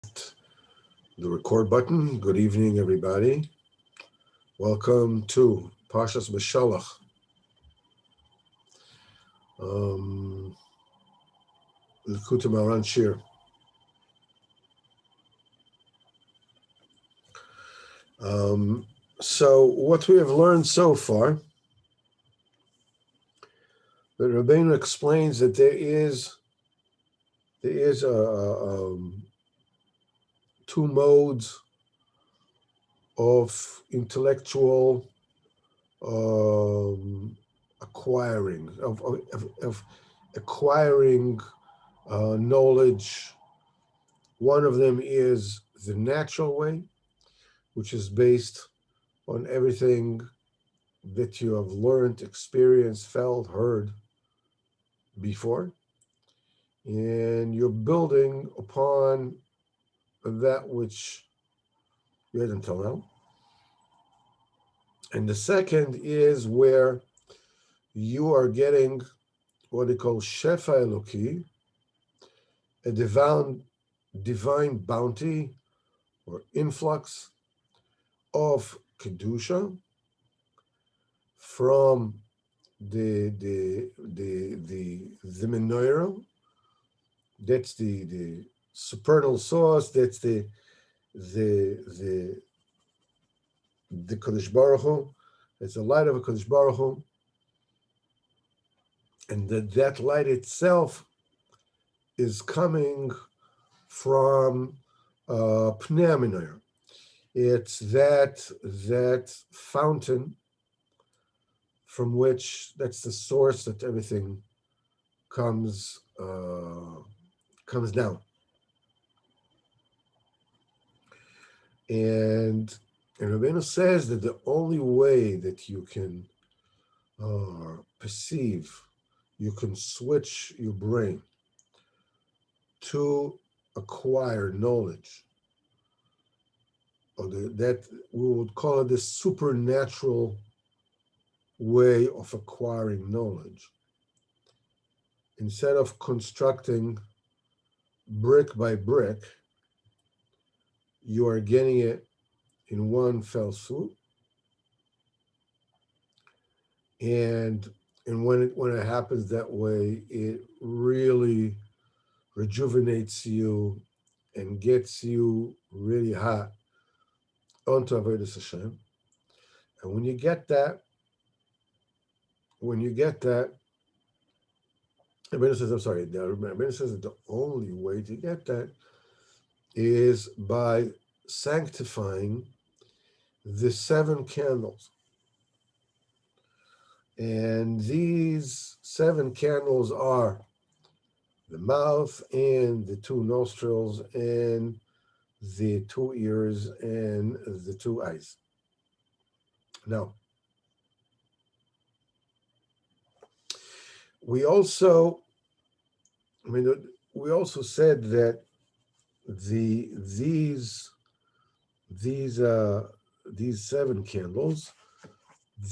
The record button. Good evening, everybody. Welcome to Parshas Beshalach. Likutei Moharan Shir. So what we have learned so far, the Rabbeinu explains that there is two modes of intellectual acquiring, of acquiring knowledge. One of them is the natural way, which is based on everything that you have learned, experienced, felt, heard before. And you're building upon that which you had until now. And the second is where you are getting what they call Shefa Eloki, a divine bounty or influx of Kedusha from the menorah. That's the supernal source. That's the Kodesh Baruch Hu. It's the light of a Kodesh Baruch Hu, and that light itself is coming from Pnei HaMenorah. It's that fountain from which, that's the source that everything comes down. And Rabbeinu says that the only way that you can perceive, you can switch your brain to acquire knowledge, or that we would call it the supernatural way of acquiring knowledge. Instead of constructing brick by brick, you are getting it in one fell swoop. And when it happens that way, it really rejuvenates you and gets you really hot onto Avodas Hashem. And when you get that, Rabbeinu says that the only way to get that is by sanctifying the 7 candles. And these 7 candles are the mouth and the 2 nostrils and the 2 ears and the 2 eyes. Now, we also said that these 7 candles,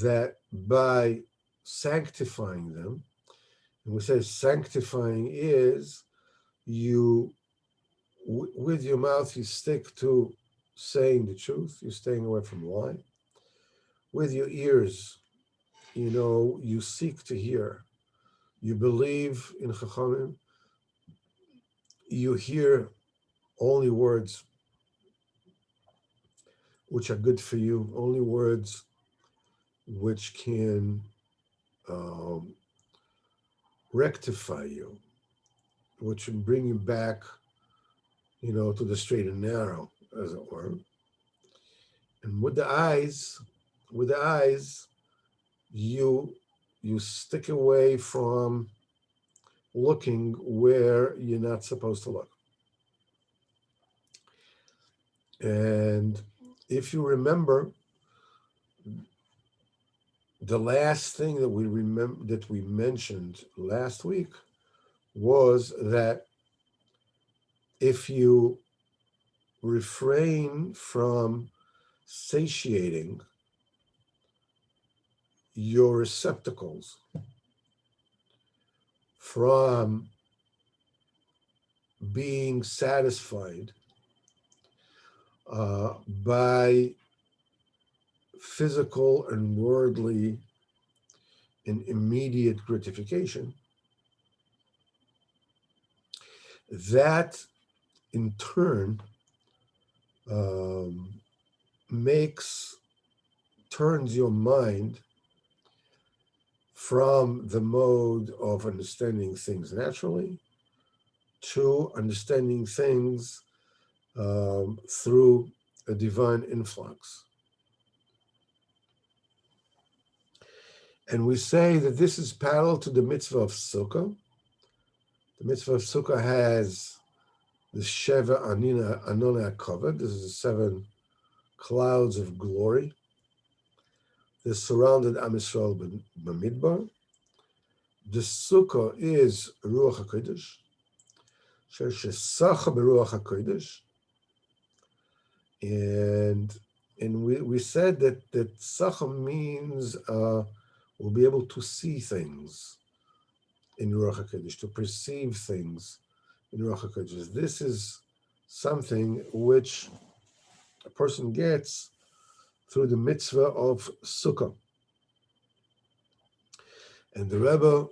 that by sanctifying them, and we say sanctifying is you, with your mouth, you stick to saying the truth, you're staying away from lying. With your ears, you seek to hear. You believe in Chachamim. You hear only words which are good for you, only words which can rectify you, which can bring you back, to the straight and narrow, as it were. And with the eyes, you stick away from looking where you're not supposed to look. And if you remember, the last thing that we mentioned last week was that if you refrain from satiating your receptacles, from being satisfied by physical and worldly and immediate gratification, that in turn um, turns your mind from the mode of understanding things naturally to understanding things through a divine influx. And we say that this is parallel to the mitzvah of Sukkah. The mitzvah of Sukkah has the Sheva Anona covered. This is the 7 clouds of glory. They surrounded Am Yisrael b'midbar. The Sukkah is Ruach HaKodesh. Shesacha b'Ruach HaKodesh. And we said that Sacha means we'll be able to see things in Ruach HaKodesh, to perceive things in Ruach HaKodesh. This is something which a person gets through the mitzvah of Sukkah. And the Rebbe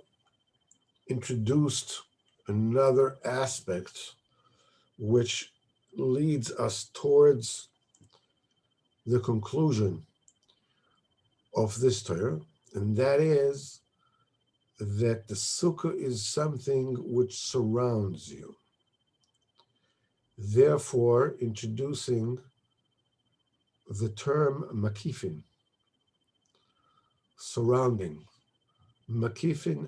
introduced another aspect which leads us towards the conclusion of this Torah, and that is that the Sukkah is something which surrounds you. Therefore, introducing the term makifin, surrounding. Makifin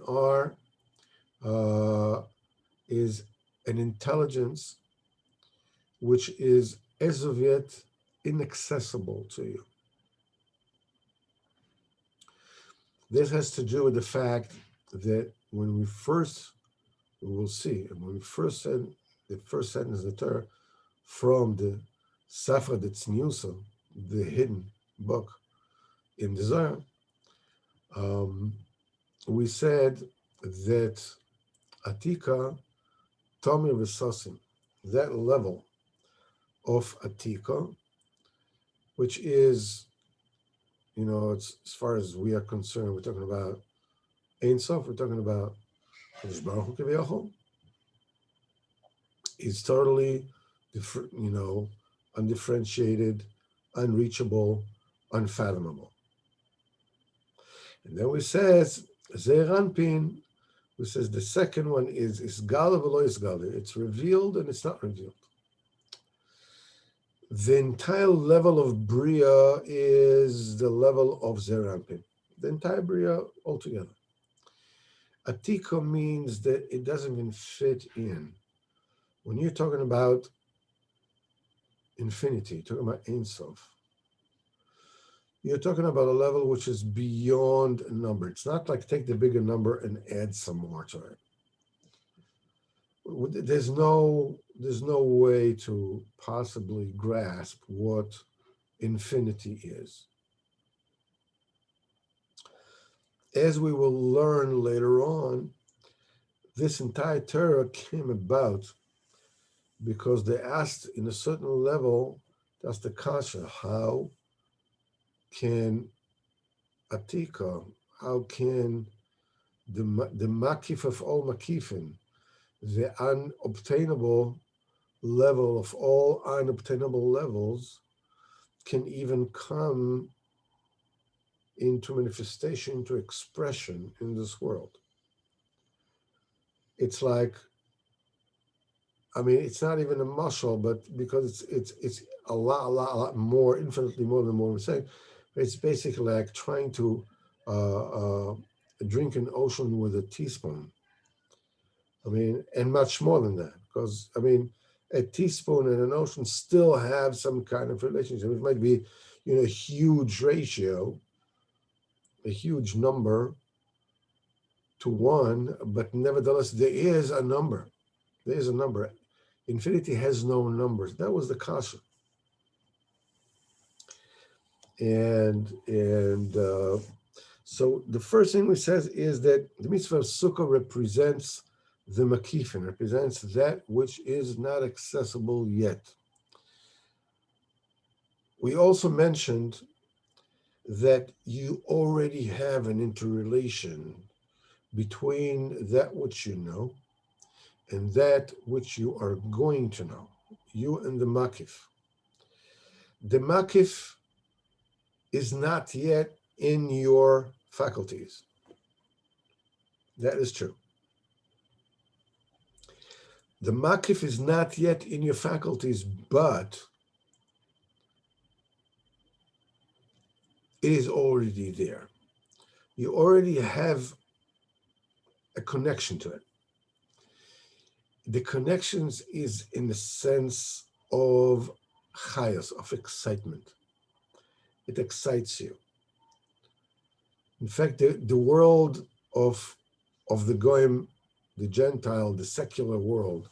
is an intelligence which is as of yet inaccessible to you. This has to do with the fact that when we will see, and when we first said the first sentence of the Torah from the Safra Tzniusa, the hidden book in the Zohar, we said that Atika, Tomer V'Sosim, that level of Atika, which is, it's, as far as we are concerned, we're talking about Ein Sof, we're talking about Kadosh Baruch Hu K'viyachol. It's totally different, undifferentiated, unreachable, unfathomable. And then we says Zeiranpin, who says the second one is Isgala v'lo Isgala. It's revealed and it's not revealed. The entire level of Bria is the level of Zeiranpin. The entire Bria altogether. Atika means that it doesn't even fit in. When you're talking about infinity, you're talking about Ein Sof, you're talking about a level which is beyond a number. It's not like take the bigger number and add some more to it. There's no way to possibly grasp what infinity is. As we will learn later on, this entire Torah came about because they asked in a certain level, that's the kasha, how can Atika, how can the makif of all makifin, the unobtainable level of all unobtainable levels, can even come into manifestation, into expression in this world? It's like, it's not even a muscle, but because it's a lot more, infinitely more than what we're saying. It's basically like trying to drink an ocean with a teaspoon. And much more than that, because a teaspoon and an ocean still have some kind of relationship. It might be, a huge ratio, a huge number to one, but nevertheless, there is a number. There is a number. Infinity has no numbers. That was the kasha. And so the first thing we says is that the mitzvah of Sukkah represents the makifin, represents that which is not accessible yet. We also mentioned that you already have an interrelation between that which you know and that which you are going to know, you and the makif. The makif is not yet in your faculties. That is true. The makif is not yet in your faculties, but it is already there. You already have a connection to it. The connections is in the sense of chayas, of excitement. It excites you. In fact, the world of the goyim, the Gentile, the secular world,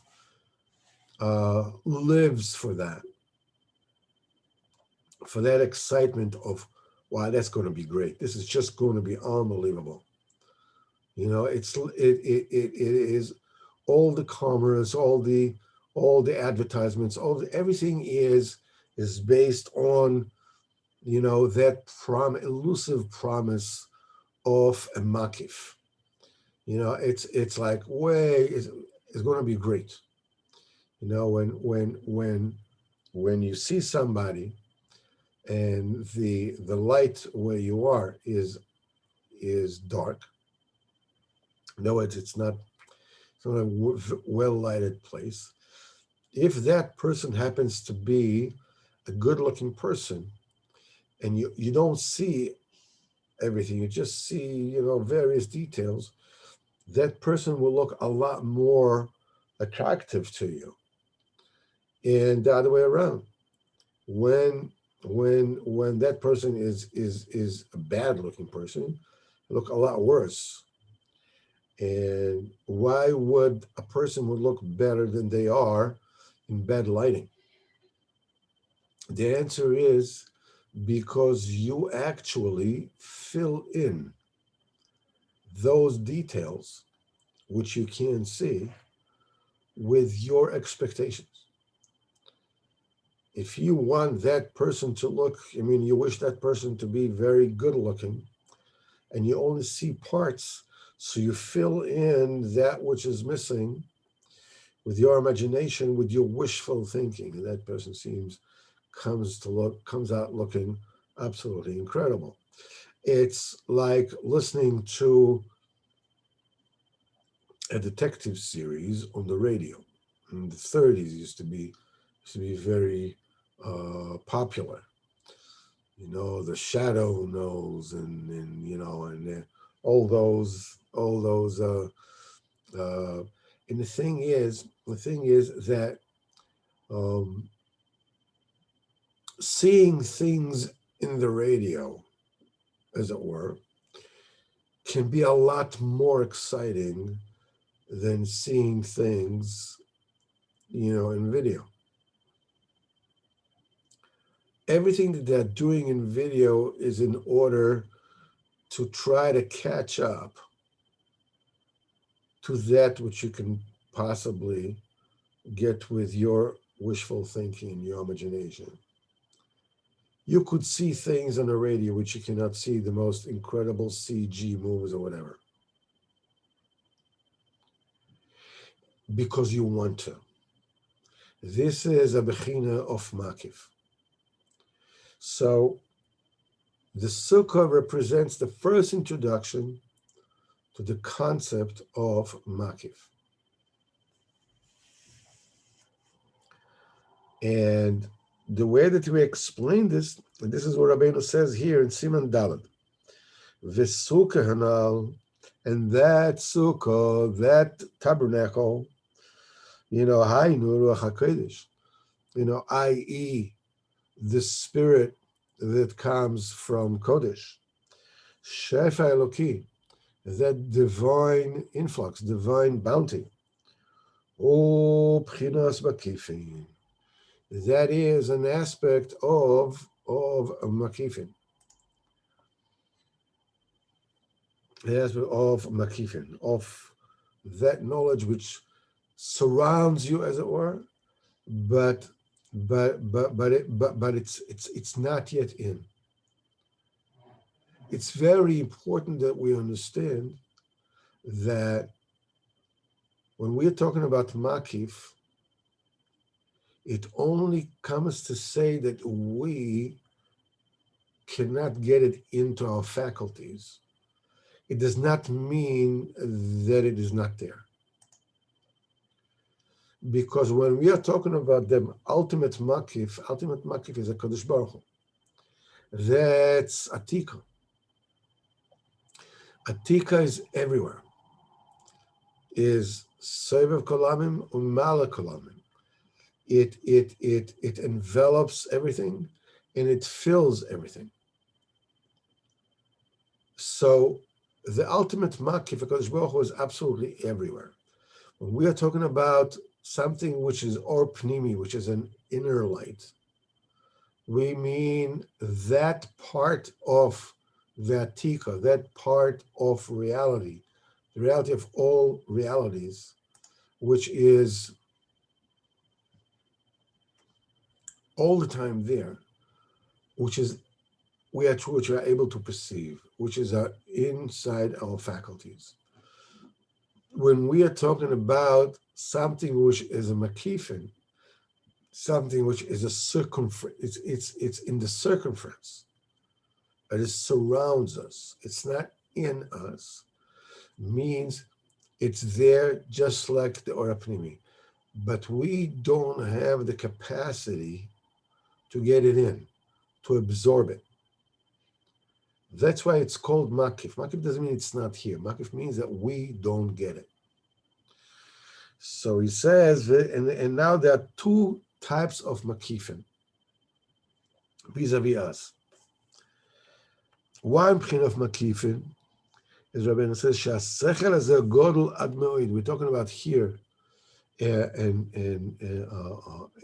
lives for that excitement of, wow, that's going to be great. This is just going to be unbelievable. You know, it is all the commerce, all the advertisements, everything is based on, you know, that elusive promise of a makif. You know, it's like it's going to be great. You know, when you see somebody and the light where you are is dark. No, it's not a well lighted place. If that person happens to be a good looking person, and you don't see everything, you just see, you know, various details, that person will look a lot more attractive to you. And the other way around, when that person is a bad looking person, look a lot worse. And why would a person would look better than they are in bad lighting? The answer is because you actually fill in those details which you can't see with your expectations. If you want that person to look, I mean, you wish that person to be very good looking, and you only see parts, so you fill in that which is missing with your imagination, with your wishful thinking, and that person comes out looking absolutely incredible. It's like listening to a detective series on the radio. In the 30s, used to be very popular. You know, the shadow knows, and you know, and all those. And the thing is that um, seeing things in the radio, as it were, can be a lot more exciting than seeing things, you know, in video. Everything that they're doing in video is in order to try to catch up to that which you can possibly get with your wishful thinking, your imagination. You could see things on the radio which you cannot see, the most incredible CG movies or whatever, because you want to. This is a bechina of makif. So the sukkah represents the first introduction to the concept of makif. And the way that we explain this, and this is what Rabbeinu says here in Siman Daled, V'sukkah hanal, and that sukkah, that tabernacle, you know, Hainu Ruach HaKodesh, you know, i.e., the spirit that comes from Kodesh, Shefa Eloki, that divine influx, divine bounty, O Pchinas Makifin, that is an aspect of Makifin. The aspect of Makifin, of that knowledge which surrounds you, as it were, but it's not yet in. It's very important that we understand that when we're talking about makif, it only comes to say that we cannot get it into our faculties. It does not mean that it is not there. Because when we are talking about the ultimate makif is a Kadosh Baruch Hu. That's Atika. Atika is everywhere. Is Sovev Kolamim Umala Kolamim. It envelops everything and it fills everything. So the ultimate makif, HaKadosh Baruch Hu, is absolutely everywhere. When we are talking about something which is or pnimi, which is an inner light, we mean that part of the atika, that part of reality, the reality of all realities, which is all the time there, which we are able to perceive, which is inside our faculties. When we are talking about something which is a makifin, something which is a circumference, it's in the circumference, but it surrounds us. It's not in us. Means it's there just like the Ora Pnimi, but we don't have the capacity to get it in, to absorb it. That's why it's called makif. Makif doesn't mean it's not here. Makif means that we don't get it. So he says, and now there are two types of makifin vis-a-vis us. One kind of makifin is Rabbeinu says, "Shasechel hazeh godel ad me'od." We're talking about here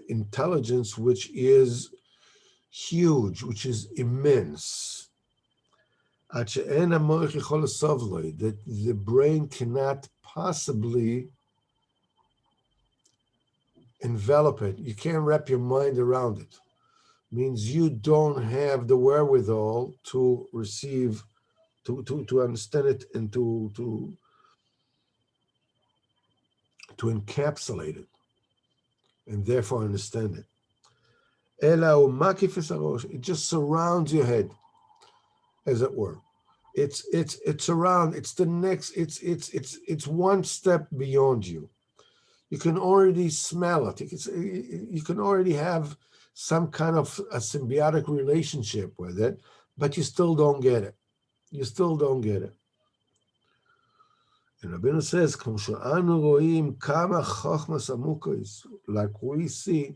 intelligence which is huge, which is immense. That the brain cannot possibly envelop it. You can't wrap your mind around it. Means you don't have the wherewithal to receive, to understand it, and to encapsulate it, and therefore understand it. It just surrounds your head, as it were. It's around. It's the next. It's one step beyond you. You can already smell it. You can already have some kind of a symbiotic relationship with it, but you still don't get it. You still don't get it. And Rabbeinu says, like we see,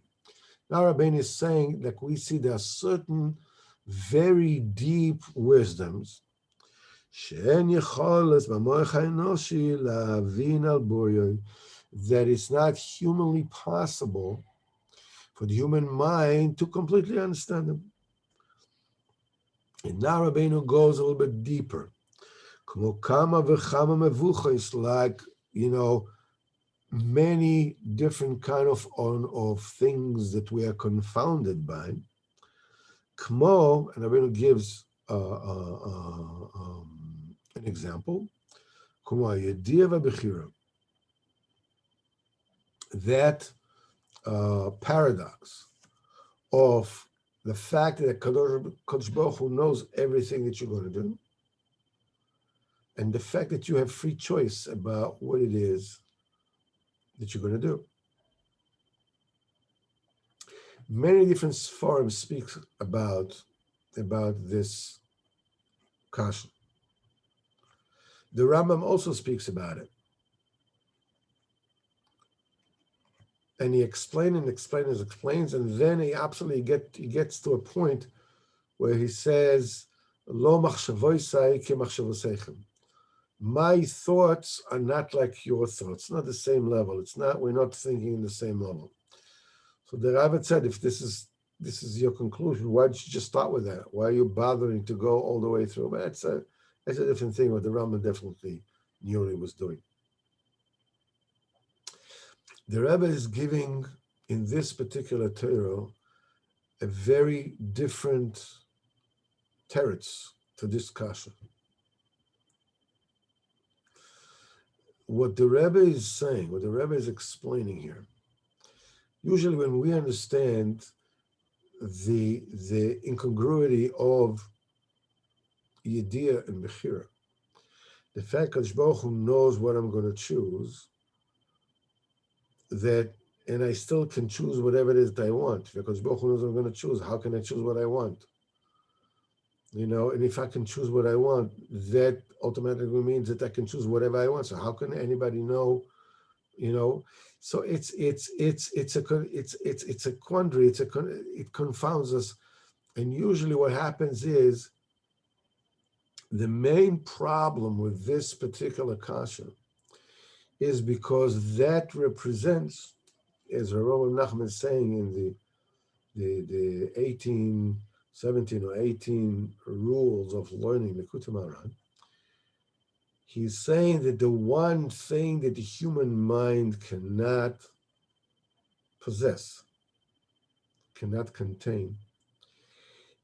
now Rabbeinu is saying, like we see, there are certain very deep wisdoms that it's not humanly possible for the human mind to completely understand them. And now Rabbeinu goes a little bit deeper. Like, many different kind of things that we are confounded by. Kmo, and Rabbeinu gives an example. That paradox of the fact that Kadosh Baruch Hu knows everything that you're going to do, and the fact that you have free choice about what it is that you're going to do. Many different forums speak about this kasha. The Rambam also speaks about it. And he explains, and then he absolutely gets to a point where he says, Lo machshavoisai ke machshavoseichem. My thoughts are not like your thoughts, not the same level. We're not thinking in the same level. So the Rav said, if this is your conclusion, why did you just start with that? Why are you bothering to go all the way through? But that's a different thing, what the Rambam definitely knew he was doing. The Rebbe is giving in this particular Torah a very different teretz to this kasha. What the Rebbe is saying, what the Rebbe is explaining here, usually when we understand the incongruity of Yediyah and Bechira, the fact that Baruch Hu knows what I'm going to choose, that, and I still can choose whatever it is that I want, because Baruch Hu knows what I'm going to choose. How can I choose what I want? You know, and if I can choose what I want, that automatically means that I can choose whatever I want. So how can anybody know? You know, so it's a quandary. It confounds us, and usually what happens is the main problem with this particular kasha is because that represents, as Rabbi Nachman is saying in the 17 or 18 rules of learning the Sipurey Moharan, he's saying that the one thing that the human mind cannot possess, cannot contain,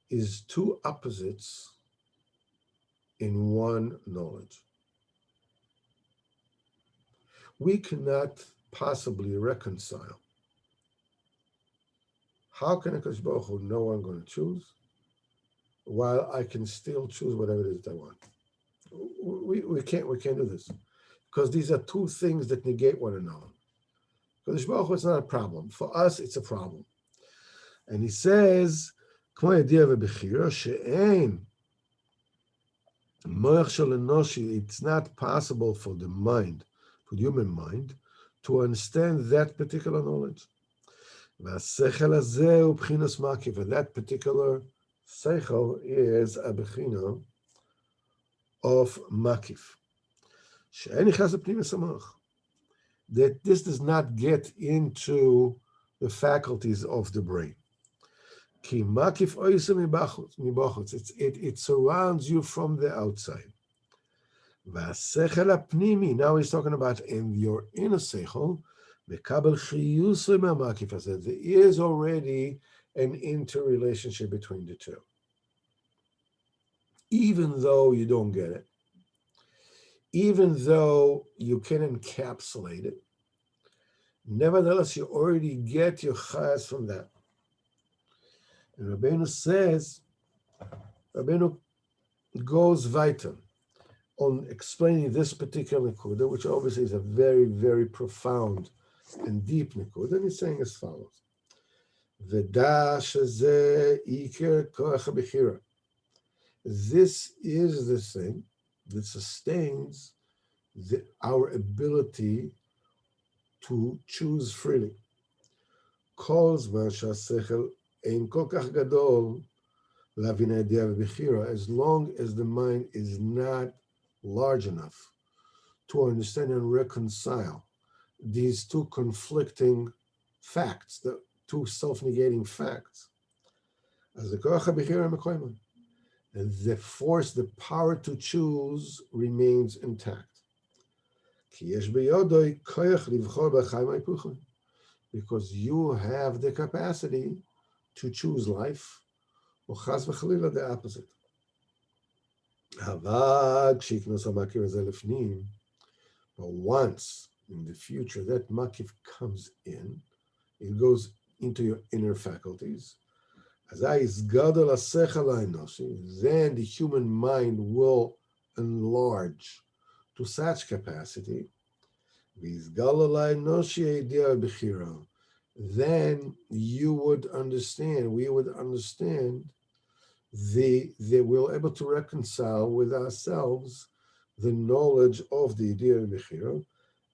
is two opposites in one knowledge. We cannot possibly reconcile. How can HaKadosh Baruch Hu know what I'm going to choose, while I can still choose whatever it is that I want? We can't do this, because these are two things that negate one another. HaKadosh Baruch Hu, it's not a problem. For us, it's a problem. And he says, it's not possible for the mind, for the human mind, to understand that particular knowledge. And that particular seichel is a bechina of makif. That this does not get into the faculties of the brain. It surrounds you from the outside. Now he's talking about in your inner seichel, there is already an interrelationship between the two. Even though you don't get it, even though you can encapsulate it, nevertheless, you already get your chayas from that. And Rabbeinu says, Rabbeinu goes weiter on explaining this particular nekuda, which obviously is a very, very profound and deep nekuda, and he's saying as follows: V'da shezeh iker koach bechira. This is the thing that sustains our ability to choose freely. Kol zman shasechel ein kol kach gadol lavin ha'idea v'bechira, as long as the mind is not large enough to understand and reconcile these two conflicting facts, the two self-negating facts, as the koach ha'bechira mekoyman, and the force, the power to choose remains intact. Because you have the capacity to choose life, or chas v'chalila, the opposite. But once in the future that makif comes in, it goes into your inner faculties. Then the human mind will enlarge to such capacity. Then you would understand, we would understand that we're able to reconcile with ourselves the knowledge of the idea of Bechira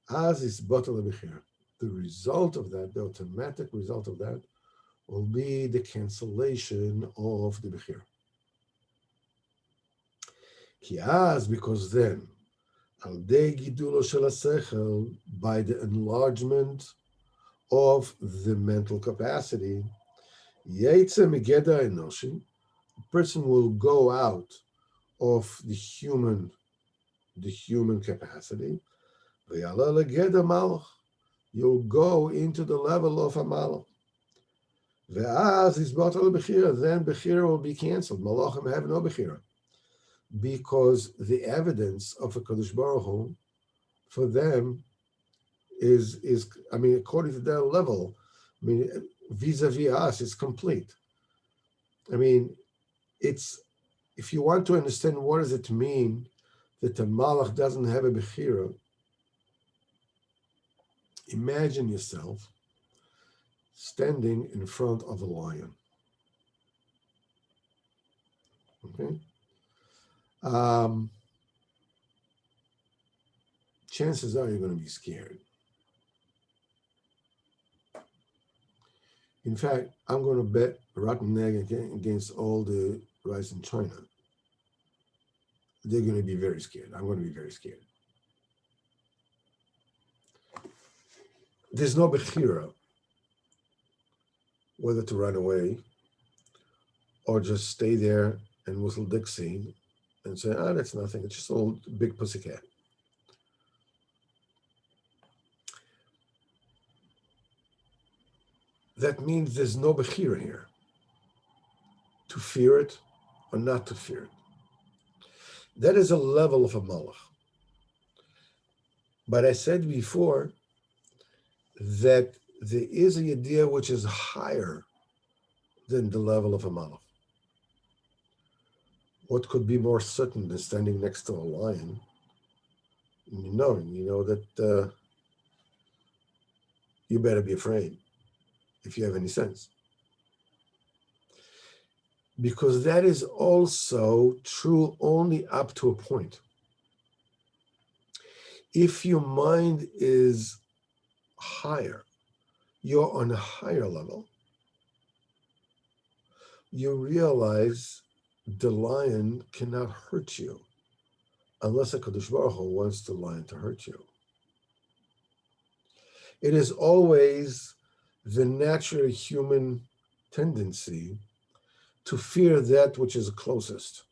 as is batal Bechira. The result of that, the automatic result of that, will be the cancellation of the Bechira. Because then, al dei gidulo shel hasechel, by the enlargement of the mental capacity, yetze megeda enoshi, a person will go out of the human capacity, v'yala legeda malach, you'll go into the level of a malach. Ve'az is batal bechira, then bechira will be canceled. Malachim have no bechira. Because the evidence of a Kadosh Baruch Hu for them is I mean, according to their level, I mean, vis-a-vis us, it's complete. I mean, it's, if you want to understand what does it mean that the malach doesn't have a bechira, imagine yourself standing in front of a lion. Okay? Chances are you're going to be scared. In fact, I'm going to bet a rotten egg against all the rice in China. They're going to be very scared. I'm going to be very scared. There's no bechira whether to run away or just stay there and whistle Dixie and say, that's nothing. It's just a little big pussycat. That means there's no bechira here. To fear it or not to fear it. That is a level of a malach. But I said before that there is a idea which is higher than the level of a malach. What could be more certain than standing next to a lion? You know that you better be afraid if you have any sense. Because that is also true only up to a point. If your mind is higher, you're on a higher level, you realize the lion cannot hurt you unless a Kadosh Baruch Hu wants the lion to hurt you. It is always the natural human tendency to fear that which is closest.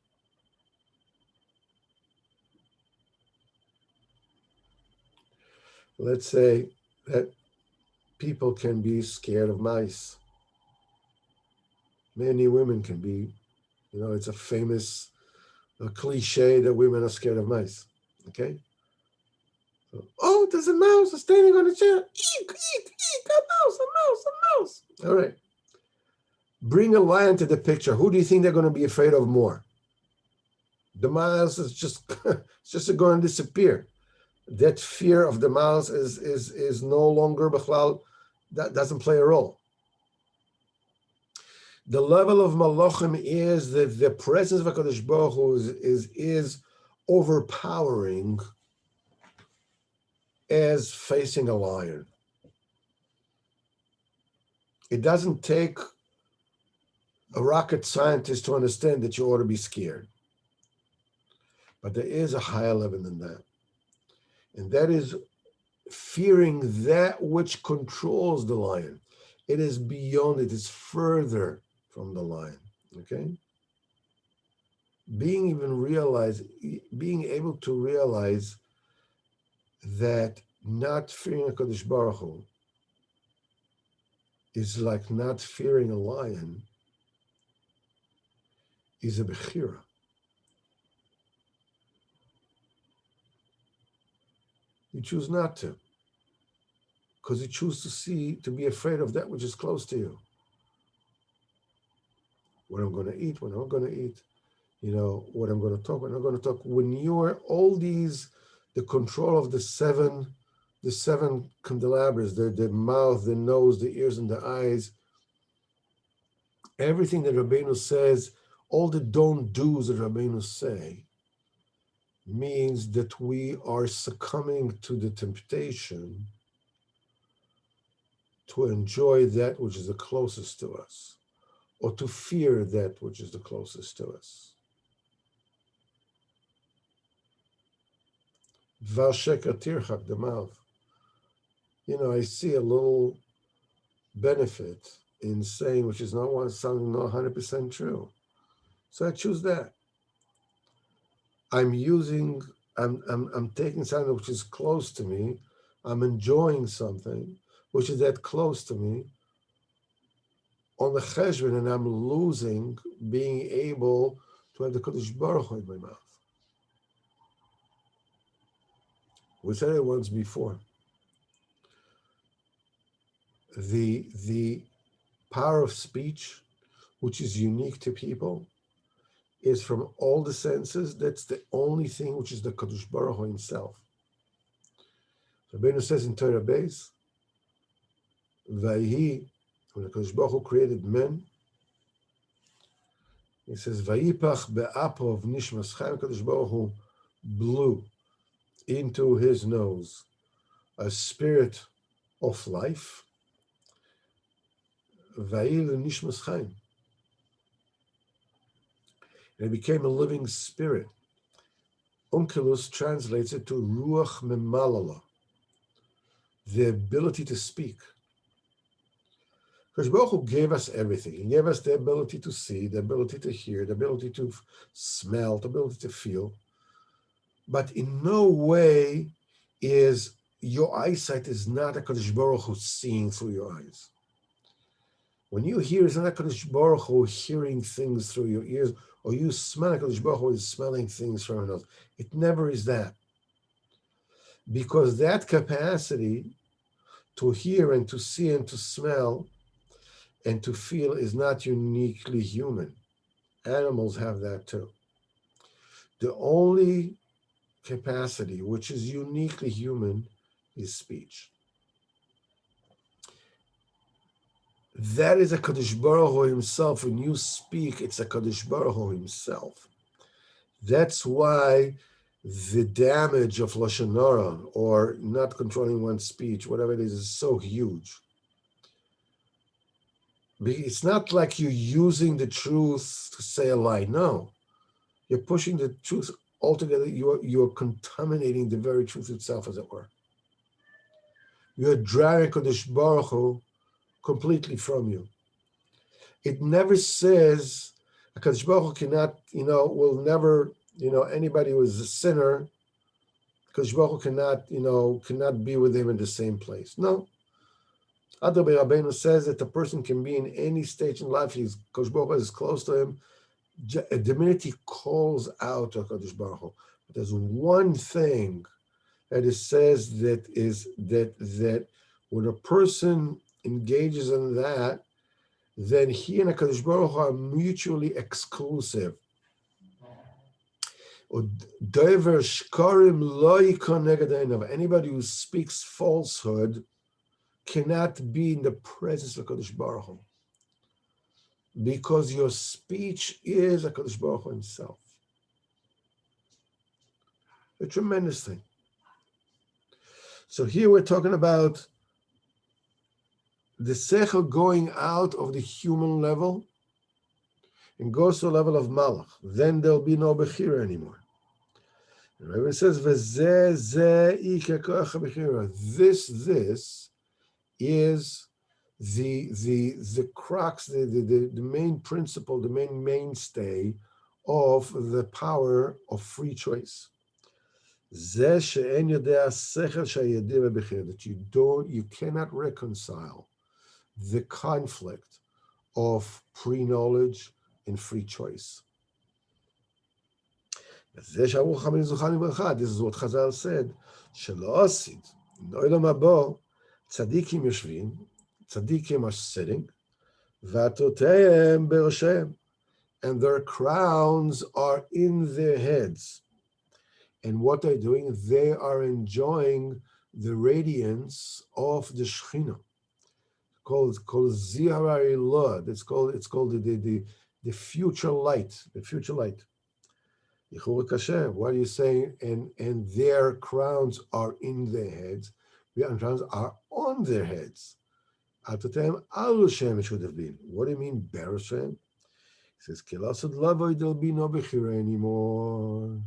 Let's say that people can be scared of mice. Many women can be, it's a famous cliche that women are scared of mice, okay? So, there's a mouse standing on a chair. Eat, a mouse. All right. Bring a lion to the picture. Who do you think they're going to be afraid of more? The mouse is just going to disappear. That fear of the mouse is no longer b'chlal, that doesn't play a role. The level of malachim is that the presence of HaKadosh Baruch Hu is overpowering as facing a lion. It doesn't take a rocket scientist to understand that you ought to be scared. But there is a higher level than that. And that is fearing that which controls the lion. It is beyond, it is further from the lion, okay? Being able to realize that not fearing HaKadosh Baruch Hu is like not fearing a lion is a bechira. You choose not to, because you choose to be afraid of that which is close to you. What I'm going to eat, what I'm not going to eat, what I'm going to talk, what I'm going to talk. When you're the control of the seven candelabras, the mouth, the nose, the ears, and the eyes, everything that Rabbeinu says, all the don't do's that Rabbeinu say, means that we are succumbing to the temptation to enjoy that which is the closest to us, or to fear that which is the closest to us. Valsheka tirchak, the mouth. I see a little benefit in saying which is sounding not 100% true. So I choose that. I'm taking something which is close to me. I'm enjoying something which is that close to me on the cheshbon, and I'm losing being able to have the Kodesh Baruch Hu in my mouth. We said it once before. The power of speech, which is unique to people, is from all the senses. That's the only thing which is the Kodesh Baruch Hu himself. Rabbeinu says in Torah Beis, Vayhi, when the Kodesh Baruch Hu created men, he says, Vayipach be'apo of nishmas chaim, Kodesh Baruch Hu blew into his nose a spirit of life, Vayil nishmas chaim. And it became a living spirit. Onkelos translates it to ruach memalala, the ability to speak. Because Baruch Hu gave us everything. He gave us the ability to see, the ability to hear, the ability to smell, the ability to feel. But in no way is your eyesight is not a Kodesh Baruch Hu seeing through your eyes. When you hear, it's not a Kodesh Baruch Hu hearing things through your ears, or you smell a Kodesh Baruch Hu is smelling things from your nose. It never is that. Because that capacity to hear and to see and to smell and to feel is not uniquely human. Animals have that too. The only capacity which is uniquely human is speech. That is a Kadosh Baruch Hu himself. When you speak, it's a Kadosh Baruch Hu himself. That's why the damage of Lashon Hara, or not controlling one's speech, whatever it is so huge. It's not like you're using the truth to say a lie. No, you're pushing the truth altogether. You're contaminating the very truth itself, as it were. You're dragging Kadosh Baruch Hu completely from you. It never says Kadosh Baruch Hu cannot, will never, anybody who is a sinner, Kadosh Baruch Hu cannot be with him in the same place. No. Adar Rabbeinu says that a person can be in any stage in life. Kadosh Baruch Hu is close to him. The minute he calls out to Kadosh Baruch Hu, there's one thing that it says that when a person engages in that, then he and HaKadosh Baruch Hu are mutually exclusive. Anybody who speaks falsehood cannot be in the presence of HaKadosh Baruch Hu, because your speech is HaKadosh Baruch Hu himself. A tremendous thing. So here we're talking about the sechel going out of the human level and goes to the level of malach. Then there'll be no bechira anymore. And Rabbi says, This is the crux, the main principle, the main mainstay of the power of free choice. That you cannot reconcile the conflict of pre-knowledge and free choice. This is what Chazal said. Tzadikim are sitting, and their crowns are in their heads. And what they're doing, they are enjoying the radiance of the Shekhinah. Called Ziharai Lod. It's called the future light. The future light. What are you saying? And their crowns are in their heads. Their crowns are on their heads. At the time, Al Shem should have been. What do you mean, Ber Shem? He says, Kilasad Lavoy, there'll be no Bechira anymore.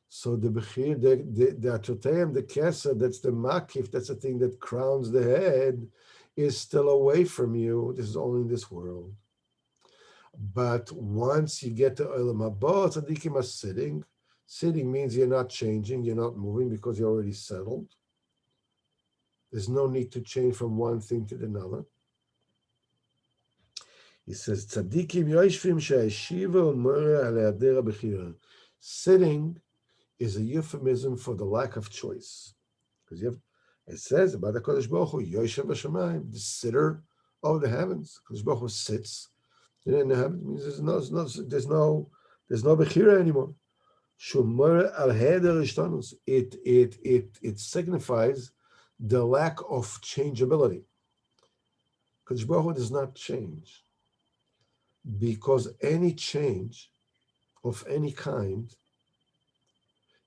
So the Bechir, the Atoteim, the Keser, that's the Makif, that's the thing that crowns the head, is still away from you. This is only in this world. But once you get to Olam Haba, Tzadikim are sitting. Sitting means you're not changing, you're not moving because you're already settled. There's no need to change from one thing to another. He says, Tzadikim yoshvim she'eshiva umore ale'adera bechira. Sitting is a euphemism for the lack of choice. Because it says about the Kodesh Baruch Hu, Yoshev Hashemayim, the sitter of the heavens. Kodesh Baruch Hu sits in the heavens. It means there's no bechira anymore. Shumor al heder ishtanus. It signifies the lack of changeability. Kodesh Baruch Hu does not change, because any change of any kind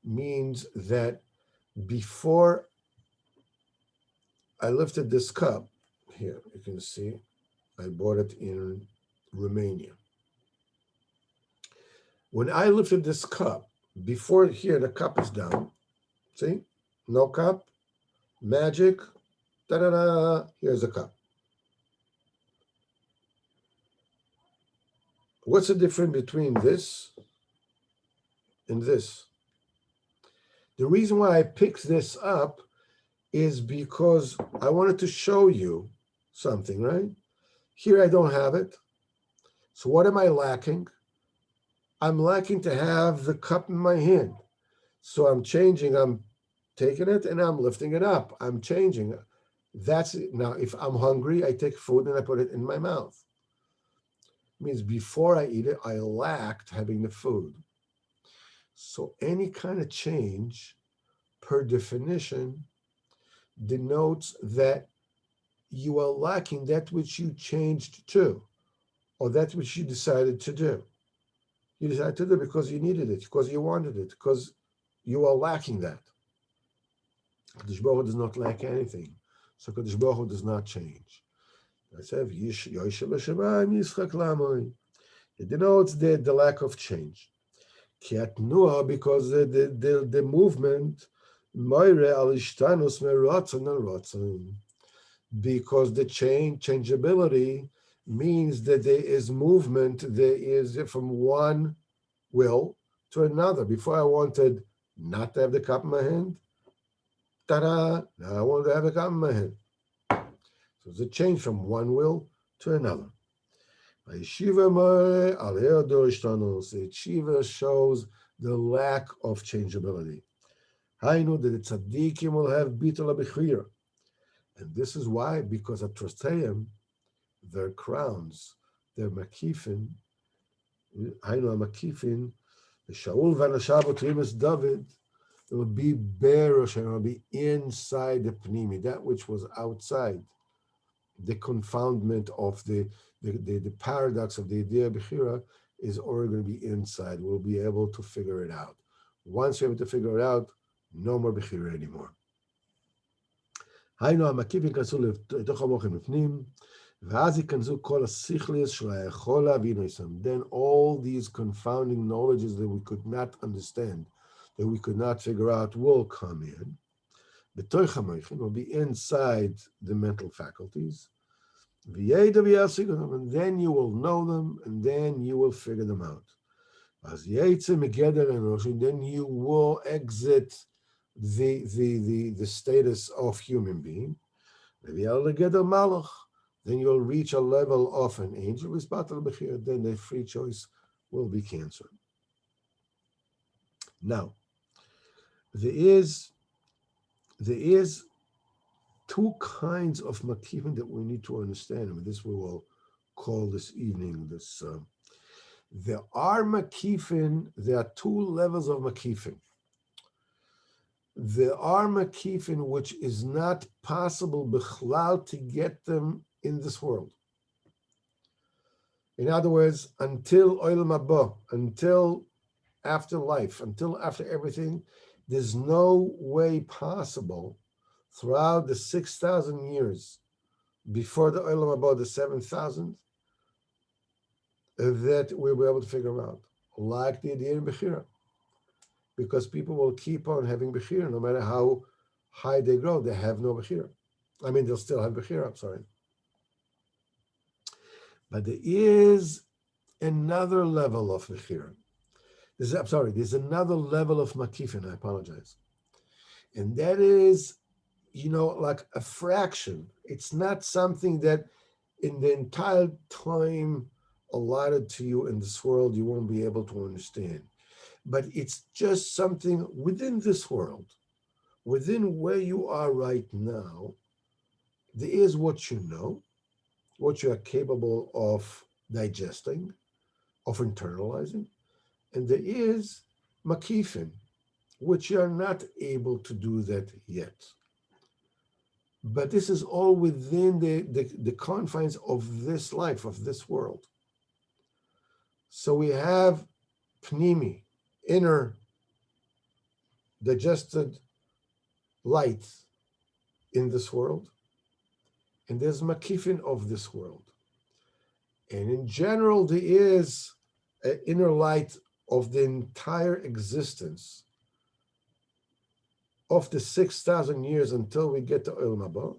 means that before I lifted this cup, here you can see I bought it in Romania. When I lifted this cup, before here the cup is down, see, no cup, magic, da-da-da, here's a cup. What's the difference between this and this? The reason why I picked this up is because I wanted to show you something, right? Here I don't have it. So what am I lacking? I'm lacking to have the cup in my hand. So I'm changing, I'm taking it and I'm lifting it up. I'm changing. That's it. Now, if I'm hungry, I take food and I put it in my mouth. It means before I eat it, I lacked having the food. So any kind of change, per definition, denotes that you are lacking that which you changed to, or that which you decided to do. You decided to do because you needed it, because you wanted it, because you are lacking that. Kodesh Baruch Hu does not lack anything. So Kodesh Baruch Hu does not change. I said, it denotes the lack of change. Because the movement, because the changeability means that there is movement, there is from one will to another. Before I wanted not to have the cup in my hand, ta-da, now I want to have the cup in my hand. So it's a change from one will to another. Yeshiva shows the lack of changeability. I know that the tzaddikim will have bittul bechira. And this is why, because at Trosteim, their crowns, their makifin, I know makifin, the Shaul v'anashav Trimas David, it will be berosh, and it will be inside the pnimi, that which was outside. The confoundment of the paradox of the idea of Bechira is already going to be inside. We'll be able to figure it out. Once you're able to figure it out, no more Bechira anymore. Then all these confounding knowledges that we could not understand, that we could not figure out, will come in. Will be inside the mental faculties. And then you will know them, and then you will figure them out. Then you will exit the status of human being. Then you'll reach a level of an angel. Then the free choice will be canceled. Now, there is two kinds of makifin that we need to understand, and this we will call this evening. There are makifin. There are two levels of makifin. There are makifin which is not possible bichlal to get them in this world. In other words, until olam haba, until after life, until after everything, there's no way possible throughout the 6,000 years before the olam haba, the 7,000, that we'll be able to figure out, like the idea in Bechira. Because people will keep on having Bechira, no matter how high they grow, they have no Bechira. I mean, they'll still have Bechira, I'm sorry. But there is another level of Bechira. There's another level of Makifin, I apologize. And that is like a fraction. It's not something that in the entire time allotted to you in this world, you won't be able to understand. But it's just something within this world, within where you are right now. There is what you know, what you are capable of digesting, of internalizing, and there is makifin, which you are not able to do that yet. But this is all within the confines of this life, of this world. So we have pnimi, inner digested light in this world, and there's makifin of this world. And in general, there is an inner light of the entire existence of the 6,000 years until we get to Olam Haba.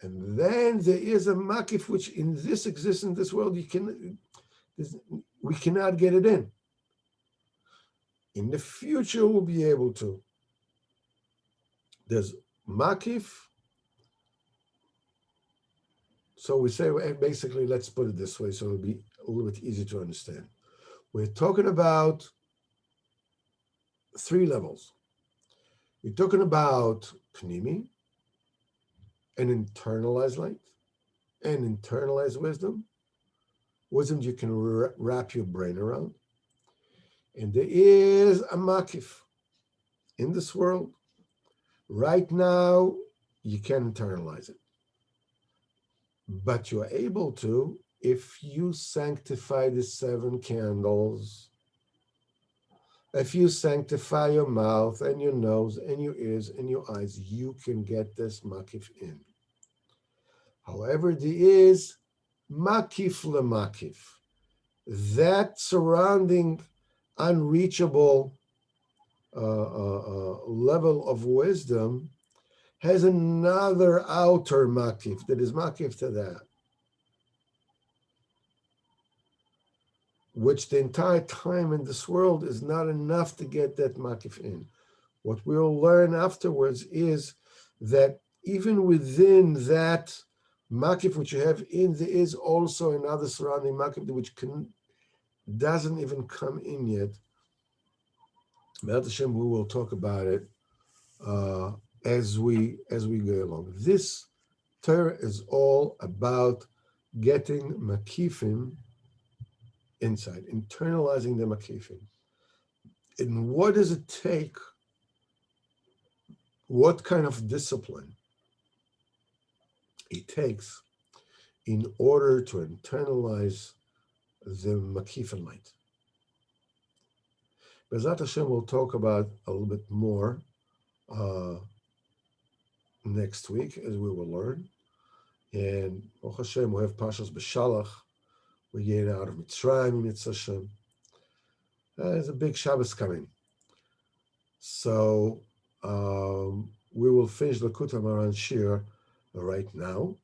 And then there is a makif which in this existence, in this world, we cannot get it in. In the future, we'll be able to. There's makif. So we say, basically, let's put it this way so it'll be a little bit easier to understand. We're talking about 3 levels. We're talking about pnimi, an internalized light, an internalized wisdom you can wrap your brain around. And there is a makif in this world. Right now, you can't internalize it. But you're able to if you sanctify the 7 candles, if you sanctify your mouth and your nose and your ears and your eyes, you can get this makif in. However, there is makif lemakif, that surrounding unreachable level of wisdom has another outer makif that is makif to that, which the entire time in this world is not enough to get that makif in. What we'll learn afterwards is that even within that makif which you have in, there is also another surrounding makif which doesn't even come in yet. Be'ez Hashem, we will talk about it as we go along. This Torah is all about getting makifim inside, internalizing the makifim. And what does it take? What kind of discipline it takes in order to internalize the makifim light? Be'ez Hashem will talk about a little bit more next week, as we will learn. And Baruch Hashem, we'll have Pashas B'Shalach. We get out of Mitzrayim, Mitzvah Hashem. There's a big Shabbos coming. So we will finish the Likutei Moharan Shir right now.